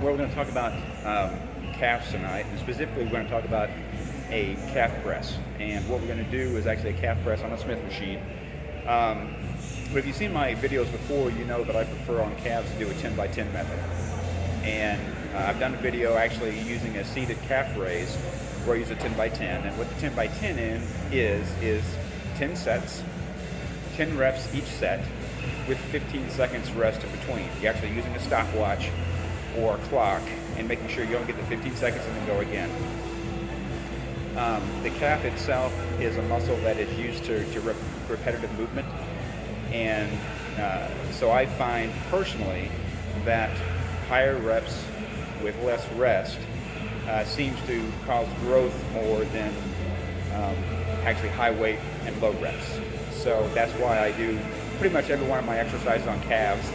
We're going to talk about calves tonight, and specifically we're going to talk about a calf press. And what we're going to do is actually a calf press on a Smith machine. But if you've seen my videos before, you know that I prefer on calves to do a 10 by 10 method. And I've done a video actually using a seated calf raise where I use a 10 by 10. And what the 10 by 10 is 10 sets, 10 reps each set, with 15 seconds rest in between. You're actually using a stopwatch or a clock and making sure you don't get the 15 seconds and then go again. The calf itself is a muscle that is used to repetitive movement, and so I find personally that higher reps with less rest seems to cause growth more than actually high weight and low reps. So that's why I do pretty much every one of my exercises on calves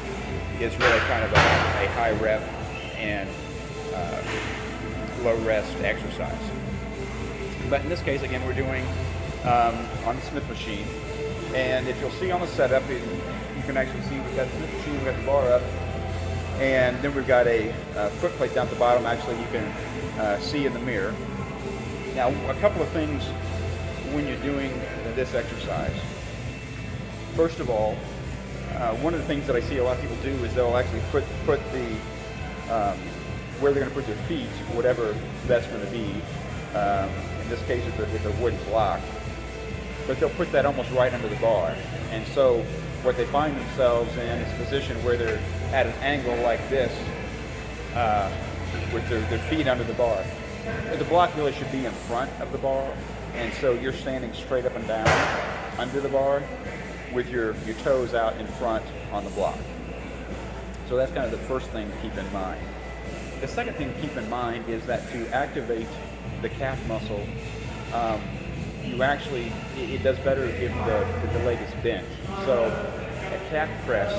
is really kind of a high rep and low rest exercise. But in this case, again, we're doing on the Smith machine. And if you'll see on the setup, you can actually see we've got the Smith machine, we've got the bar up, and then we've got a foot plate down at the bottom. Actually, you can see in the mirror. Now, a couple of things when you're doing this exercise. First of all, one of the things that I see a lot of people do is they'll actually put the where they're going to put their feet, whatever that's going to be. In this case, it's a wood block, but they'll put that almost right under the bar. And so what they find themselves in is a position where they're at an angle like this with their feet under the bar. The block really should be in front of the bar, and so you're standing straight up and down under the bar with your toes out in front on the block. So that's kind of the first thing to keep in mind. The second thing to keep in mind is that to activate the calf muscle, it does better if the leg is bent. So a calf press,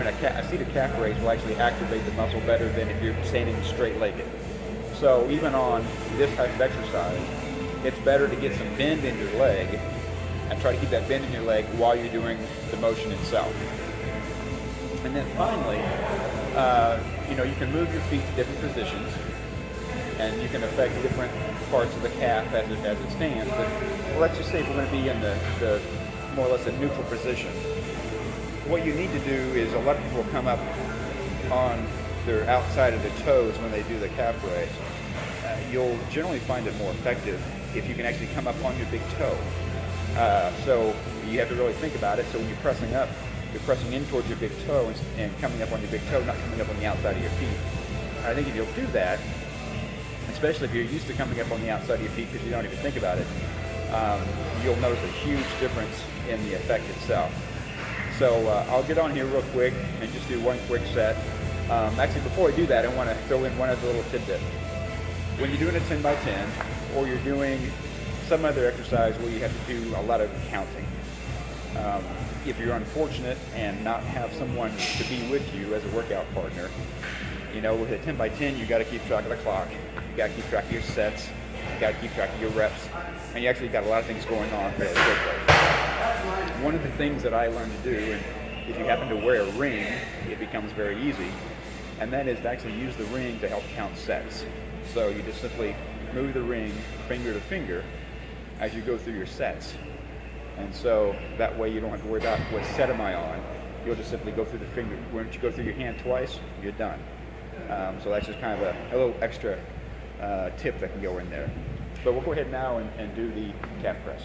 a seated calf raise will actually activate the muscle better than if you're standing straight-legged. So even on this type of exercise, it's better to get some bend in your leg and try to keep that bend in your leg while you're doing the motion itself. And then finally, you can move your feet to different positions, and you can affect different parts of the calf as it stands. But let's just say if we're going to be in the more or less a neutral position, what you need to do is a lot of people come up on their outside of their toes when they do the calf raise. You'll generally find it more effective if you can actually come up on your big toe. So you have to really think about it. So when you're pressing up, you're pressing in towards your big toe and coming up on your big toe, not coming up on the outside of your feet. I think if you'll do that, especially if you're used to coming up on the outside of your feet because you don't even think about it, you'll notice a huge difference in the effect itself. So I'll get on here real quick and just do one quick set. Actually, before I do that, I want to throw in one other little tidbit. When you're doing a 10 by 10, or you're doing some other exercise where you have to do a lot of counting, if you're unfortunate and not have someone to be with you as a workout partner, with a 10 by 10, you got to keep track of the clock, you got to keep track of your sets, you got to keep track of your reps, and you actually got a lot of things going on fairly quickly. One of the things that I learned to do, and if you happen to wear a ring, it becomes very easy, and that is to actually use the ring to help count sets. So you just simply move the ring finger to finger as you go through your sets. And so that way you don't have to worry about what set am I on. You'll just simply go through the finger. Once you go through your hand twice, you're done. So that's just kind of a little extra tip that can go in there. But we'll go ahead now and do the calf press.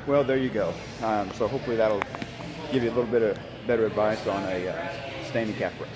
Well, there you go. So hopefully that'll give you a little bit of better advice on a standing calf press.